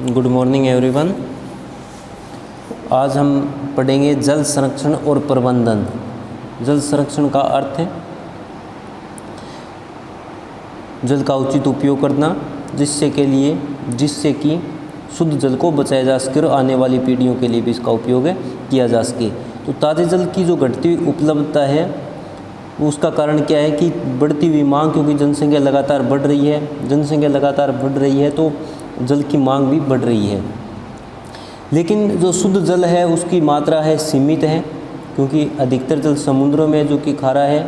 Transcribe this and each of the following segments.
Good morning everyone. आज हम पढ़ेंगे जल संरक्षण और प्रबंधन। जल संरक्षण का अर्थ है जल का उचित उपयोग करना जिससे कि शुद्ध जल को बचाया जा सके और आने वाली पीढ़ियों के लिए भी इसका उपयोग किया जा सके। तो ताज़े जल की जो घटती हुई उपलब्धता है उसका कारण क्या है कि बढ़ती हुई मांग, क्योंकि जनसंख्या लगातार बढ़ रही है तो जल की मांग भी बढ़ रही है। लेकिन जो शुद्ध जल है उसकी मात्रा है सीमित है, क्योंकि अधिकतर जल समुद्रों में जो कि खारा है,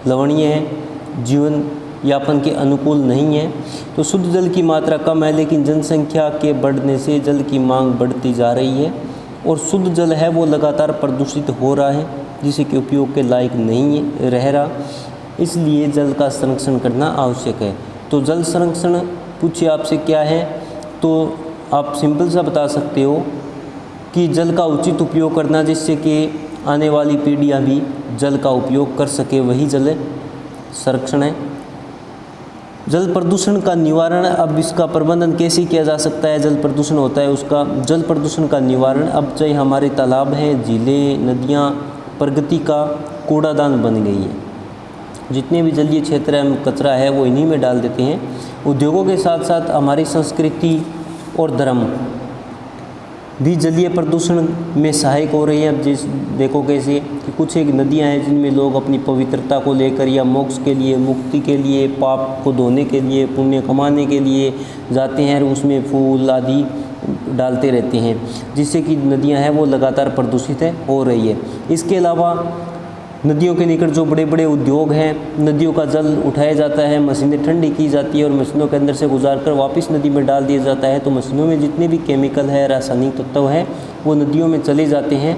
लवणीय है, जीवन यापन के अनुकूल नहीं है। तो शुद्ध जल की मात्रा कम है, लेकिन जनसंख्या के बढ़ने से जल की मांग बढ़ती जा रही है और शुद्ध जल है वो लगातार प्रदूषित हो रहा है, जिसे कि उपयोग के लायक नहीं रह रहा। इसलिए जल का संरक्षण करना आवश्यक है। तो जल संरक्षण पूछिए आपसे क्या है, तो आप सिंपल सा बता सकते हो कि जल का उचित उपयोग करना जिससे कि आने वाली पीढ़ियाँ भी जल का उपयोग कर सके, वही जल संरक्षण है। जल प्रदूषण का निवारण, अब इसका प्रबंधन कैसे किया जा सकता है। जल प्रदूषण होता है उसका जल प्रदूषण का निवारण, अब चाहे हमारे तालाब हैं, झीलें, नदियाँ प्रगति का कूड़ादान बन गई है। जितने भी जलीय क्षेत्र है, कचरा है वो इन्हीं में डाल देते हैं। उद्योगों के साथ साथ हमारी संस्कृति और धर्म भी जलीय प्रदूषण में सहायक हो रही है। अब जिस देखो कैसे कि कुछ एक नदियां हैं जिनमें लोग अपनी पवित्रता को लेकर या मोक्ष के लिए, मुक्ति के लिए, पाप को धोने के लिए, पुण्य कमाने के लिए जाते हैं और उसमें फूल आदि डालते रहते हैं, जिससे कि नदियां हैं वो लगातार प्रदूषित हो रही है। इसके अलावा नदियों के निकट जो बड़े बड़े उद्योग हैं, नदियों का जल उठाया जाता है, मशीनें ठंडी की जाती है और मशीनों के अंदर से गुजारकर वापस नदी में डाल दिया जाता है। तो मशीनों में जितने भी केमिकल है, रासायनिक तत्व है, वो नदियों में चले जाते हैं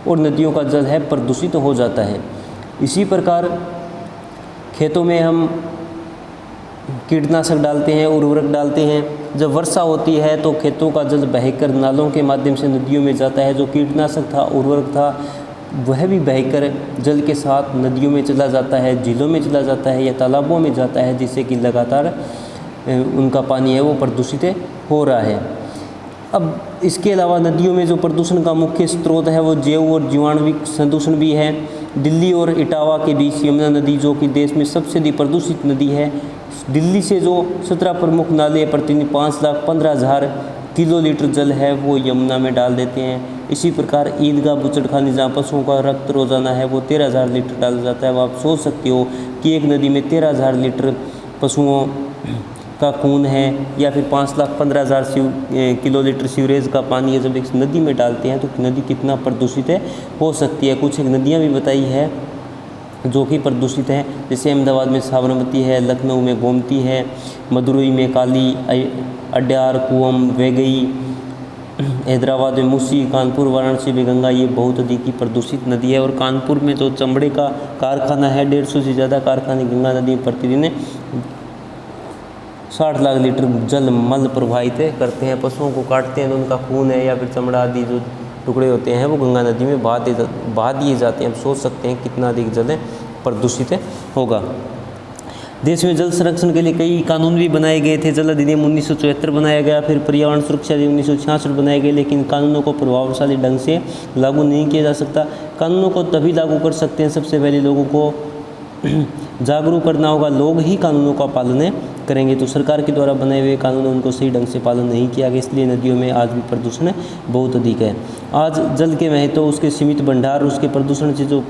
और नदियों का जल है प्रदूषित हो जाता है। इसी प्रकार खेतों में हम कीटनाशक डालते हैं, उर्वरक डालते हैं। जब वर्षा होती है तो खेतों का जल बहकर नालों के माध्यम से नदियों में जाता है। जो कीटनाशक था, उर्वरक था, वह भी बहकर जल के साथ नदियों में चला जाता है, झीलों में चला जाता है या तालाबों में जाता है, जिससे कि लगातार उनका पानी है वो प्रदूषित हो रहा है। अब इसके अलावा नदियों में जो प्रदूषण का मुख्य स्रोत है वो जैव और जीवाणुविक प्रदूषण भी है। दिल्ली और इटावा के बीच यमुना नदी, जो कि देश में सबसे अधिक प्रदूषित नदी है, दिल्ली से जो 17 प्रमुख नाले प्रतिदिन 5,15,000 किलोलीटर जल है वो यमुना में डाल देते हैं। इसी प्रकार ईदगाह बुचड़खाने जहाँ पशुओं का रक्त रोजाना है वो 13,000 लीटर डाला जाता है। अब आप सोच सकते हो कि एक नदी में 13,000 लीटर पशुओं का खून है या फिर 5,15,000 किलोलीटर सीवरेज का पानी है, जब एक नदी में डालते हैं तो नदी कितना प्रदूषित हो सकती है। कुछ एक नदियाँ भी बताई है जो कि प्रदूषित है, जैसे अहमदाबाद में साबरमती है, लखनऊ में गोमती है, मदुरई में काली, अड्यार, कुवम, वैगई, हैदराबाद में मूसी, कानपुर, वाराणसी में गंगा, ये बहुत अधिक ही प्रदूषित नदी है। और कानपुर में जो चमड़े का कारखाना है, 150 से ज़्यादा कारखाने गंगा नदी में प्रतिदिन 60 लाख लीटर जल मल प्रवाहित करते हैं। पशुओं को काटते हैं तो उनका खून है या फिर चमड़ा आदि जो टुकड़े होते हैं वो गंगा नदी में बहा दिए जाते हैं। आप सोच सकते हैं कितना अधिक जल प्रदूषित होगा। देश में जल संरक्षण के लिए कई कानून भी बनाए गए थे। जल अधिनियम 1974 बनाया गया, फिर पर्यावरण सुरक्षा अधिनियम 1966 बनाए गए, लेकिन कानूनों को प्रभावशाली ढंग से लागू नहीं किया जा सकता। कानूनों को तभी लागू कर सकते हैं, सबसे पहले लोगों को जागरूक करना होगा। लोग ही कानूनों का पालन करेंगे। तो सरकार के द्वारा बनाए हुए कानून उनको सही ढंग से पालन नहीं किया गया, इसलिए नदियों में आज भी प्रदूषण बहुत अधिक है। आज जल के महत्व, उसके सीमित भंडार, उसके प्रदूषण से जो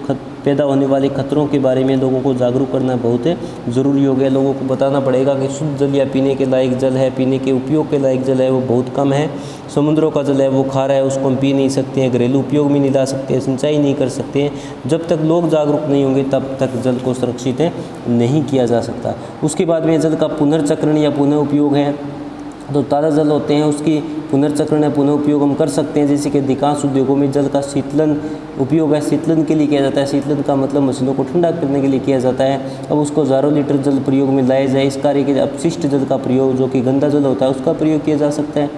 पैदा होने वाले खतरों के बारे में लोगों को जागरूक करना बहुत ज़रूरी हो गया। लोगों को बताना पड़ेगा कि शुद्ध जल या पीने के लायक जल है, पीने के उपयोग के लायक जल है वो बहुत कम है। समुद्रों का जल है वो खारा है, उसको हम पी नहीं सकते हैं, घरेलू उपयोग में नहीं ला सकते हैं, सिंचाई नहीं कर सकते हैं। जब तक लोग जागरूक नहीं होंगे तब तक जल को सुरक्षित नहीं किया जा सकता। उसके बाद में जल का पुनर्चक्रण या पुनः उपयोग है। तो ताज़ा जल होते हैं उसकी पुनर्चक्रण या पुनः उपयोग हम कर सकते हैं, जैसे कि अधिकांश उद्योगों में जल का शीतलन उपयोग है, शीतलन के लिए किया जाता है। शीतलन का मतलब मशीनों को ठंडा करने के लिए किया जाता है। अब उसको हज़ारों लीटर जल प्रयोग में लाया जाए। इस कार्य के अपशिष्ट जल का प्रयोग, जो कि गंदा जल होता है, उसका प्रयोग किया जा सकता है,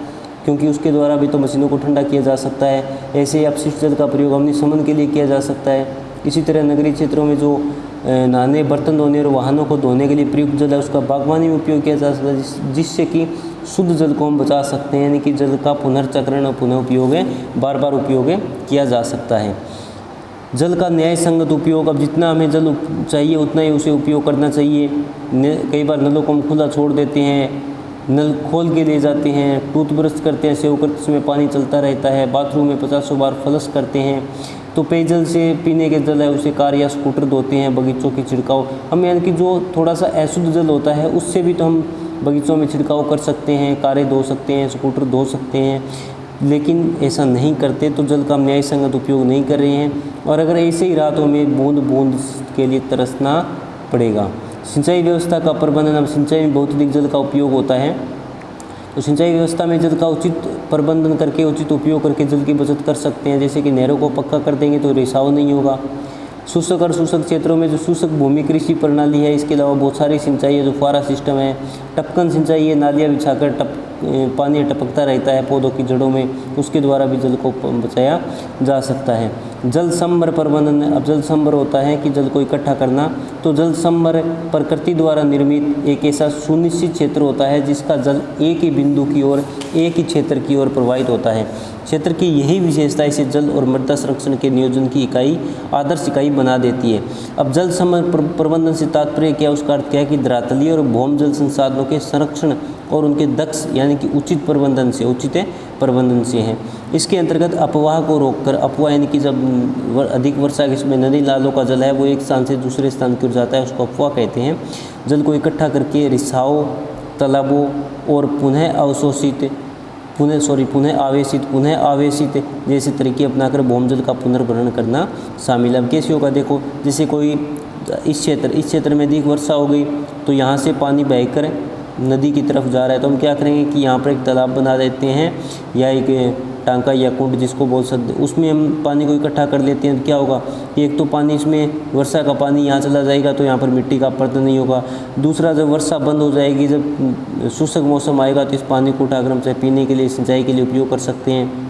क्योंकि उसके द्वारा भी तो मशीनों को ठंडा किया जा सकता है। ऐसे ही अपशिष्ट जल का प्रयोग अग्निशमन के लिए किया जा सकता है। इसी तरह नगरीय क्षेत्रों में जो नहाने, बर्तन धोने और वाहनों को धोने के लिए प्रयुक्त जल है उसका बागवानी में उपयोग किया जा सकता है, जिससे कि शुद्ध जल को हम बचा सकते हैं, यानी कि जल का पुनर्चक्रण और पुनः उपयोग है, बार बार उपयोग किया जा सकता है। जल का न्याय संगत उपयोग, अब जितना हमें जल चाहिए उतना ही उसे उपयोग करना चाहिए। कई बार नलों को हम खुला छोड़ देते हैं, नल खोल के ले जाते हैं, टूथब्रश करते हैं, सेव करते समय पानी चलता रहता है, बाथरूम में 50 बार फ्लश करते हैं। तो पेयजल से पीने के जल है उसे कार या स्कूटर धोते हैं, बगीचों की छिड़काव, हम यानी कि जो थोड़ा सा अशुद्ध जल होता है उससे भी तो हम बगीचों में छिड़काव कर सकते हैं, कारें धो सकते हैं, स्कूटर धो सकते हैं, लेकिन ऐसा नहीं करते तो जल का न्याय संगत उपयोग नहीं कर रहे हैं। और अगर ऐसे ही रहा तो हमें बूंद बूंद के लिए तरसना पड़ेगा। सिंचाई व्यवस्था का प्रबंधन, अब सिंचाई में बहुत अधिक जल का उपयोग होता है, तो सिंचाई व्यवस्था में जल का उचित प्रबंधन करके उचित उपयोग करके जल की बचत कर सकते हैं। जैसे कि नहरों को पक्का कर देंगे तो रिसाव नहीं होगा। शुष्क और शुष्क क्षेत्रों में जो शुष्क भूमि कृषि प्रणाली है, इसके अलावा बहुत सारी सिंचाई है, जो फुहारा सिस्टम है, टपकन सिंचाई है, नालियाँ बिछाकर पानी टपकता रहता है पौधों की जड़ों में, उसके द्वारा भी जल को बचाया जा सकता है। जल संभर प्रबंधन, अब जल संभर होता है कि जल को इकट्ठा करना, तो जल संभर प्रकृति द्वारा निर्मित एक ऐसा सुनिश्चित क्षेत्र होता है जिसका जल एक ही बिंदु की ओर, एक ही क्षेत्र की ओर प्रवाहित होता है। क्षेत्र की यही विशेषता इसे जल और मृदा संरक्षण के नियोजन की इकाई, आदर्श इकाई बना देती है। अब जल संभर प्रबंधन से तात्पर्य क्या, उसका अर्थ क्या है कि धरातलीय और भौम जल संसाधनों के संरक्षण और उनके दक्ष यानी कि उचित प्रबंधन से है। इसके अंतर्गत अपवाह को रोककर, अपवाह यानी कि जब अधिक वर्षा के समय नदी नालों का जल है वो एक स्थान से दूसरे स्थान की ओर जाता है, उसको अपवाह कहते हैं। जल को इकट्ठा करके रिसाव, तालाबों और पुनः आवेशित जैसे तरीके अपनाकर भौमजल का पुनर्भरण करना शामिल है। अब कैसे होगा देखो, जैसे कोई इस क्षेत्र में अधिक वर्षा हो गई तो यहाँ से पानी बहकर नदी की तरफ जा रहा है, तो हम क्या करेंगे कि यहाँ पर एक तालाब बना देते हैं या एक टांका या कुंड जिसको बोल सकते, उसमें हम पानी को इकट्ठा कर लेते हैं। तो क्या होगा, एक तो पानी इसमें वर्षा का पानी यहाँ चला जाएगा तो यहाँ पर मिट्टी का अपरदन नहीं होगा। दूसरा, जब वर्षा बंद हो जाएगी, जब शुष्क मौसम आएगा तो इस पानी को उठाकर हम चाहे पीने के लिए, सिंचाई के लिए उपयोग कर सकते हैं।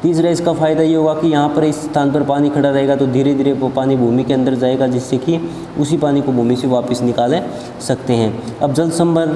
तीसरा, इसका फ़ायदा ये होगा कि यहाँ पर इस स्थान पर पानी खड़ा रहेगा तो धीरे धीरे वो पानी भूमि के अंदर जाएगा, जिससे कि उसी पानी को भूमि से वापस निकाल सकते हैं। अब जल संभर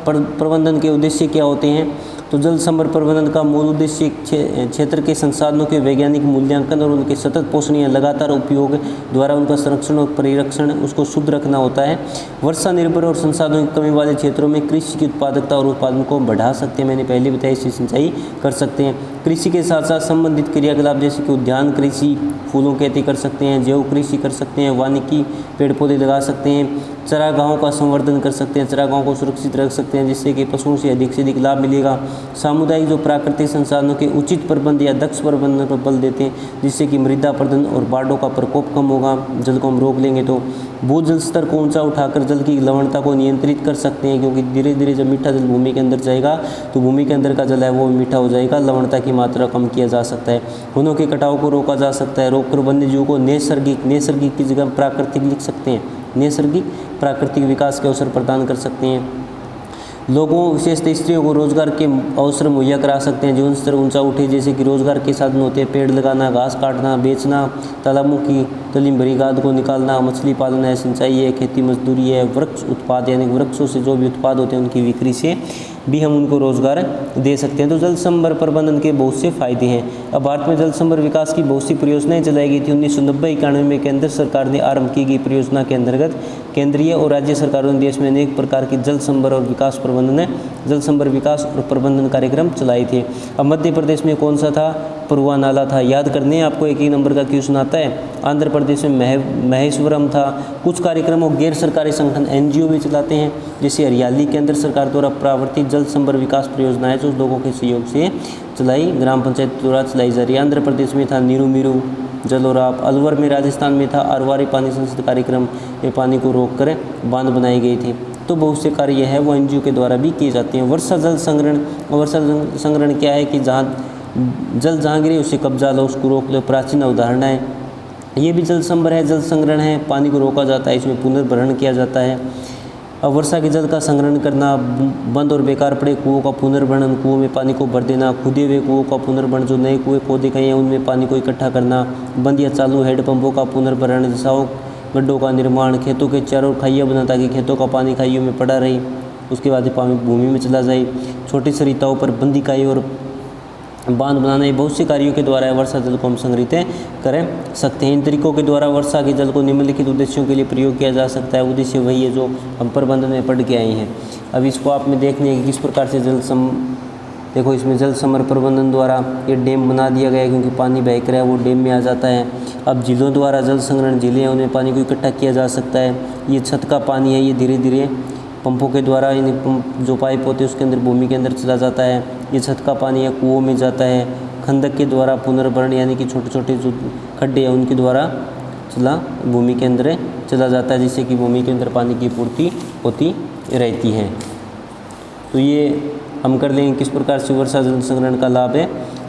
प्रबंधन के उद्देश्य क्या होते हैं, तो जल संभर प्रबंधन का मूल उद्देश्य क्षेत्र के संसाधनों के वैज्ञानिक मूल्यांकन और उनके सतत पोषण या लगातार उपयोग द्वारा उनका संरक्षण और परिरक्षण, उसको शुद्ध रखना होता है। वर्षा निर्भर और संसाधनों की कमी वाले क्षेत्रों में कृषि की उत्पादकता और उत्पादन को बढ़ा सकते हैं। मैंने पहले बताया, इससे सिंचाई कर सकते हैं। कृषि के साथ साथ संबंधित क्रियाकलाप जैसे कि उद्यान कृषि, फूलों की खेती कर सकते हैं, जैव कृषि कर सकते हैं, वानिकी पेड़ पौधे लगा सकते हैं, चरागाहों का संवर्धन कर सकते हैं, चरागाहों को सुरक्षित रख सकते हैं जिससे कि पशुओं से अधिक लाभ मिलेगा। सामुदायिक जो प्राकृतिक संसाधनों के उचित प्रबंध या दक्ष प्रबंधन पर बल देते हैं जिससे कि मृदा प्रदूषण और बाढ़ों का प्रकोप कम होगा। जल को हम रोक लेंगे तो भूजल स्तर को ऊंचा उठाकर जल की लवणता को नियंत्रित कर सकते हैं, क्योंकि धीरे धीरे जब मीठा जल भूमि के अंदर जाएगा तो भूमि के अंदर का जल है वो मीठा हो जाएगा, लवणता की मात्रा कम किया जा सकता है। वनों के कटाव को रोका जा सकता है, रोककर वन्य जीवों को नैसर्गिक की जगह प्राकृतिक लिख सकते हैं, नैसर्गिक प्राकृतिक विकास के अवसर प्रदान कर सकते हैं। लोगों विशेषतः स्त्रियों को रोजगार के अवसर मुहैया करा सकते हैं, जीवन स्तर ऊंचा उठे, जैसे कि रोजगार के साधन होते हैं पेड़ लगाना, घास काटना, बेचना, तालाबों की तली भरी गाद को निकालना, मछली पालन है, सिंचाई है, खेती मजदूरी है, वृक्ष उत्पाद यानी वृक्षों से जो भी उत्पाद होते हैं उनकी बिक्री से भी हम उनको रोजगार दे सकते हैं। तो जल संभर प्रबंधन के बहुत से फायदे हैं। अब भारत में जल संभर विकास की बहुत सी परियोजनाएं चलाई गई थी। 1990-91 में केंद्र सरकार ने आरंभ की गई परियोजना के अंतर्गत केंद्रीय और राज्य सरकारों ने देश में अनेक प्रकार के जल संभर और विकास प्रबंधन, जल संभर विकास और प्रबंधन कार्यक्रम चलाए थे। अब मध्य प्रदेश में कौन सा था, पुरवा नाला था, याद करने आपको एक ही नंबर का क्वेश्चन आता है। आंध्र प्रदेश में महेश्वरम था। कुछ कार्यक्रमों गैर सरकारी संगठन NGO भी चलाते हैं, जैसे हरियाली केंद्र सरकार द्वारा प्रावर्तित जल संभर विकास परियोजना है जो लोगों के सहयोग से चलाई, ग्राम पंचायत द्वारा चलाई जा रही है। आंध्र प्रदेश में था नीरू जलोराप। अलवर में राजस्थान में था अरवारी पानी संसद कार्यक्रम, ये पानी को रोक कर बांध बनाई गई थी। तो बहुत से कार्य है वो NGO के द्वारा भी किए जाते हैं। वर्षा जल संग्रहण, वर्षा जल संग्रहण क्या है कि जल जहाँ गिरे उससे कब्जा लो, उसको रोक लो, प्राचीन अवधारणा है। ये भी जल संभर है, जल संग्रहण है, पानी को रोका जाता है, इसमें पुनर्भरण किया जाता है। अब वर्षा के जल का संग्रहण करना, बंद और बेकार पड़े कुओं का पुनर्भरण, कुओं में पानी को भर देना, खुदे हुए कुओं का पुनर्भरण, जो नए कुएं खोदे गए हैं उनमें पानी को इकट्ठा करना, बंद या चालू हैंडपंपों का पुनर्भरण, रिसाव गड्ढों का निर्माण, खेतों के चारों खाइयाँ बना ताकि खेतों का पानी खाइयों में पड़ा रहे, उसके बाद ये पानी भूमि में चला जाए। छोटी सरिताओं पर बंदिकाई और बांध बनाना, ये बहुत से कार्यों के द्वारा वर्षा जल को हम संग्रहित कर सकते हैं। इन तरीकों के द्वारा वर्षा के जल को निम्नलिखित उद्देश्यों के लिए प्रयोग किया जा सकता है। उद्देश्य वही है जो हम प्रबंधन में पढ़ के आए हैं। अब इसको आप में देखने कि किस प्रकार से देखो इसमें जल समर प्रबंधन द्वारा ये डैम बना दिया गया है, क्योंकि पानी बह कर है वो डैम में आ जाता है। अब झीलों द्वारा जल संग्रहण, झीलें हैं उनमें पानी को इकट्ठा किया जा सकता है। ये छत का पानी है, ये धीरे धीरे पंपों के द्वारा इन जो पाइप होते हैं उसके अंदर भूमि के अंदर चला जाता है। ये छत का पानी है कुओं में जाता है। खंदक के द्वारा पुनर्भरण यानी कि छोटे छोटे जो खड्डे हैं उनके द्वारा भूमि के अंदर चला जाता है, जिससे कि भूमि के अंदर पानी की पूर्ति होती रहती है। तो ये हम कर लेंगे किस प्रकार से वर्षा जल संग्रहण का लाभ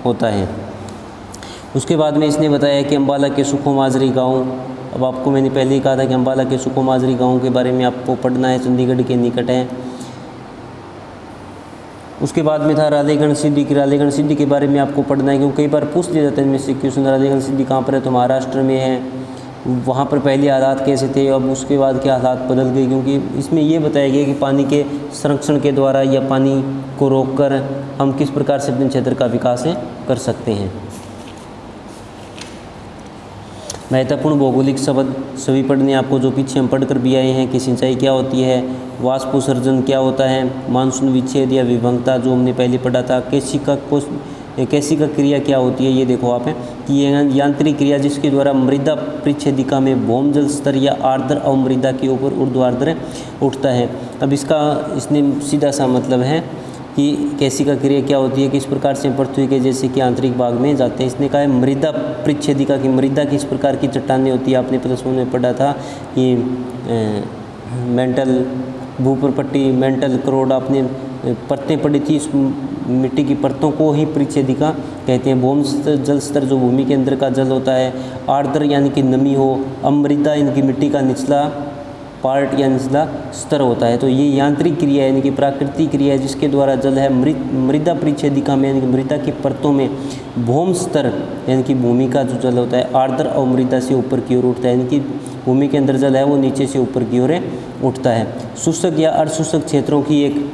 होता है। उसके बाद में इसने बताया कि अम्बाला के सुखो माजरी गाँव, अब आपको मैंने पहले ही कहा था कि अम्बाला के सुखो माजरी गाँव के बारे में आपको पढ़ना है, चंडीगढ़ के निकट है। उसके बाद में था रालेगण सिद्धि की, रालेगण सिद्धि के बारे में आपको पढ़ना है, क्योंकि कई बार पूछ लिया जाता है इनमें से क्वेश्चन, रालेगण सिद्धि कहाँ पर है, तो महाराष्ट्र में है। वहाँ पर पहले हालात कैसे थे, अब उसके बाद क्या हालात बदल गए, क्योंकि इसमें ये बताया गया कि पानी के संरक्षण के द्वारा या पानी को रोककर हम किस प्रकार से अपने क्षेत्र का विकास कर सकते हैं। महत्वपूर्ण भौगोलिक शब्द सभी पढ़ने आपको, जो पीछे हम पढ़कर भी आए हैं कि सिंचाई क्या होती है, वाष्पोत्सर्जन क्या होता है, मानसून विच्छेद या विभंगता जो हमने पहले पढ़ा था, कैसिका क्रिया क्या होती है, ये देखो आप कि ये यांत्रिक क्रिया जिसके द्वारा मृदा परिच्छेदिका में भौम जल स्तर या आर्द्र अवमृदा के ऊपर ऊर्ध्वाधर उठता है। अब इसने सीधा सा मतलब है कि कैसिका क्रिया क्या होती है, किस प्रकार से पृथ्वी के जैसे कि आंतरिक भाग में जाते हैं। इसने कहा है मृदा परिच्छेदिका की, मृदा किस प्रकार की चट्टानें होती है, आपने +1 में पढ़ा था कि मेंटल भूपरपट्टी, मेंटल करोड़ आपने परतें पड़ी थी। इस मिट्टी की परतों को ही परिच्छेदिका कहते हैं। भौम जल स्तर जो भूमि के अंदर का जल होता है, आर्द्र यानी कि नमी हो, अमृदा इनकी मिट्टी का निचला पार्ट या निचला स्तर होता है। तो ये यांत्रिक क्रिया यानी कि प्राकृतिक क्रिया है जिसके द्वारा जल है मृदा परिच्छेदिका में यानी कि मृदा की परतों में भौम स्तर यानी कि भूमि का जो जल होता है आर्द्र अवमृदा से ऊपर की ओर उठता है, यानी कि भूमि के अंदर जल है वो नीचे से ऊपर की ओर उठता है। शुष्क या अर्धशुष्क क्षेत्रों की एक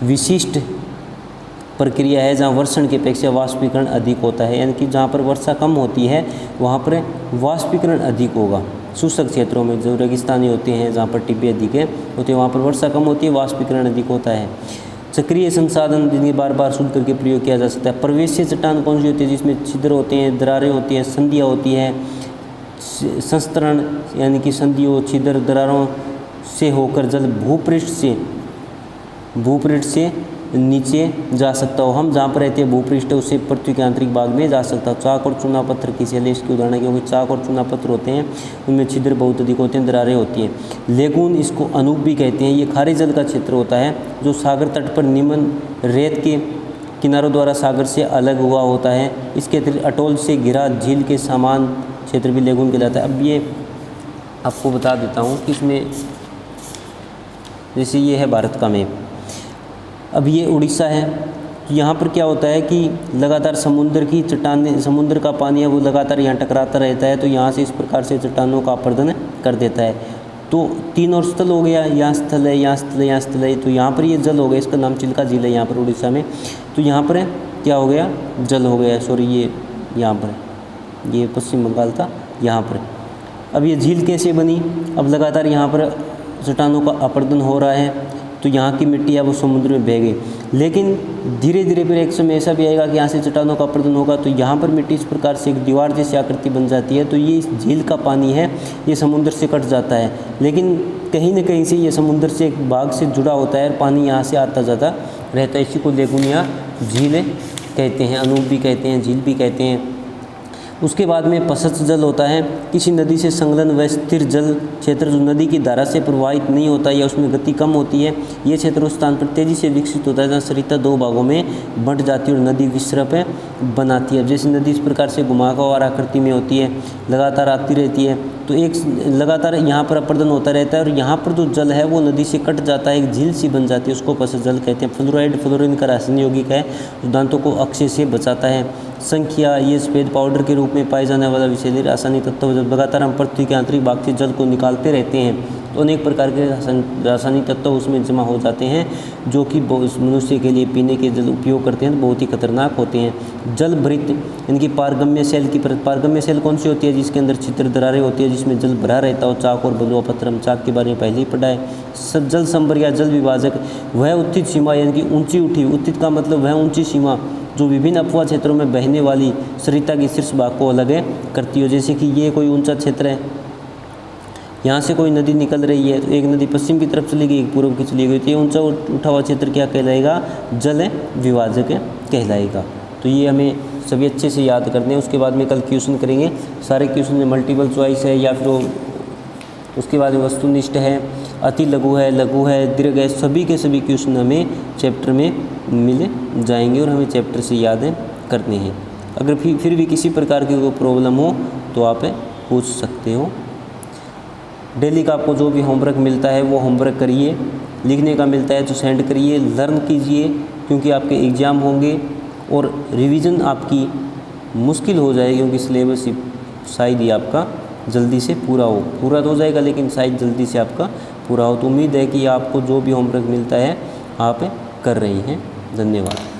विशिष्ट प्रक्रिया है जहाँ वर्षण की अपेक्षा वाष्पीकरण अधिक होता है, यानी कि जहाँ पर वर्षा कम होती है वहाँ पर वाष्पीकरण अधिक होगा। शुष्क क्षेत्रों में जो रेगिस्तानी होते हैं जहाँ पर टिब्बे अधिक होते हैं वहाँ पर वर्षा कम होती है, वाष्पीकरण अधिक होता है। चक्रीय संसाधन जिन्हें बार बार शुद्ध करके प्रयोग किया जा सकता है। प्रवेशीय चट्टान कौन सी होती है, जिसमें छिद्र होते हैं, दरारें होती हैं, संधियाँ होती हैं। संस्तरण यानी कि संधियों, छिद्र, दरारों से होकर जल भूपृष्ठ से नीचे जा सकता हो। हम जहाँ पर रहते हैं भूपृष्ठ उससे पृथ्वी के आंतरिक भाग में जा सकता है। चाक और चूना पत्थर की शैली इसकी उदाहरण है, क्योंकि चाक और चूना पत्थर होते हैं उनमें छिद्र बहुत अधिक होते हैं, दरारें होती हैं। लेगून इसको अनूप भी कहते हैं। ये खारे जल का क्षेत्र होता है जो सागर तट पर निम्न रेत के किनारों द्वारा सागर से अलग हुआ होता है। इसके अतिरिक्त अटोल से घिरा झील के समान क्षेत्र भी लेगून कहलाता है। अब ये आपको बता देता हूँ कि इसमें जैसे ये है भारत का मैप, अब ये उड़ीसा है, तो यहाँ पर क्या होता है कि लगातार समुद्र की चट्टानें, समुद्र का पानी है वो लगातार यहाँ टकराता रहता है, तो यहाँ से इस प्रकार से चट्टानों का अपरदन कर देता है। तो 3 और स्थल हो गया, यहाँ स्थल है, यहाँ स्थल है, यहाँ स्थल है, तो यहाँ पर ये जल हो गया, इसका नाम चिल्का झील है यहाँ पर उड़ीसा में। तो यहाँ पर क्या हो गया, जल हो गया, सॉरी ये यहाँ पर ये पश्चिम बंगाल था यहाँ पर। अब ये झील कैसे बनी, अब लगातार यहाँ पर चट्टानों का अपरदन हो रहा है तो यहाँ की मिट्टी है वो समुद्र में बह गई। लेकिन धीरे धीरे फिर एक समय ऐसा भी आएगा कि यहाँ से चट्टानों का अपरदन होगा तो यहाँ पर मिट्टी इस प्रकार से एक दीवार जैसी आकृति बन जाती है, तो ये इस झील का पानी है ये समुद्र से कट जाता है, लेकिन कहीं न कहीं से ये समुद्र से एक भाग से जुड़ा होता है और पानी यहाँ से आता जाता रहता है। इसी को लेगुनिया झील कहते हैं, अनूप भी कहते हैं, झील भी कहते हैं। उसके बाद में पसच जल होता है, किसी नदी से संलग्न व स्थिर जल क्षेत्र जो नदी की धारा से प्रवाहित नहीं होता या उसमें गति कम होती है। ये क्षेत्र उस स्थान पर तेज़ी से विकसित होता है जहाँ सरिता 2 भागों में बंट जाती है और नदी विसर्प बनाती है। जैसे नदी इस प्रकार से घुमावदार आकृति में होती है, लगातार आती रहती है, तो एक लगातार यहाँ पर अपरदन होता रहता है और यहाँ पर जो जल है वो नदी से कट जाता है, एक झील सी बन जाती है, उसको पसच जल कहते हैं। फ्लोराइड फ्लोरीन का रासायनिक यौगिक है जो दांतों को अक्षय से बचाता है। संख्या, ये सफ़ेद पाउडर के रूप में पाए जाने वाला विषैले रासायनिक तत्व। जब लगातार हम पृथ्वी के आंतरिक भाग से जल को निकालते रहते हैं तो अनेक प्रकार के रासायनिक तत्व उसमें जमा हो जाते हैं, जो कि मनुष्य के लिए पीने के जल उपयोग करते हैं तो बहुत ही खतरनाक होते हैं। जल भरित इनकी पारगम्य सेल की परत, पारगम्य सेल कौन सी होती है? जिसके अंदर छिद्र दरारें होती है, जिसमें जल भरा रहता हो। चाक और बलुआ पत्थर, हम चाक के बारे में पहले ही पढ़ा है। जल संभर या जल विभाजक, वह उत्थित सीमा यानी कि ऊंची उठी, उत्थित का मतलब वह ऊंची सीमा जो विभिन्न अपवाह क्षेत्रों में बहने वाली सरिता की शीर्ष भाग को अलग करती हो। जैसे कि ये कोई ऊंचा क्षेत्र है, यहाँ से कोई नदी निकल रही है, तो एक नदी पश्चिम की तरफ चली गई, एक पूर्व की चली गई, तो ये ऊंचा उठा हुआ क्षेत्र क्या कहलाएगा? जल विभाजक कहलाएगा। तो ये हमें सभी अच्छे से याद करते हैं। उसके बाद में कल क्वेश्चन करेंगे, सारे क्वेश्चन में मल्टीपल चॉइस है या फिर उसके बाद में वस्तुनिष्ठ है, अति लघु है, लघु है, दीर्घ है, सभी के सभी क्वेश्चन हमें चैप्टर में मिल जाएंगे और हमें चैप्टर से याद करने हैं। अगर फिर भी किसी प्रकार की कोई प्रॉब्लम हो तो आप पूछ सकते हो। डेली का आपको जो भी होमवर्क मिलता है वो होमवर्क करिए, लिखने का मिलता है तो सेंड करिए, लर्न कीजिए, क्योंकि आपके एग्ज़ाम होंगे और रिवीजन आपकी मुश्किल हो जाएगी, क्योंकि सिलेबस शायद ही आपका जल्दी से पूरा तो हो जाएगा, लेकिन शायद जल्दी से आपका पूरा हो। तो उम्मीद है कि आपको जो भी होमवर्क मिलता है आप कर रही हैं। धन्यवाद।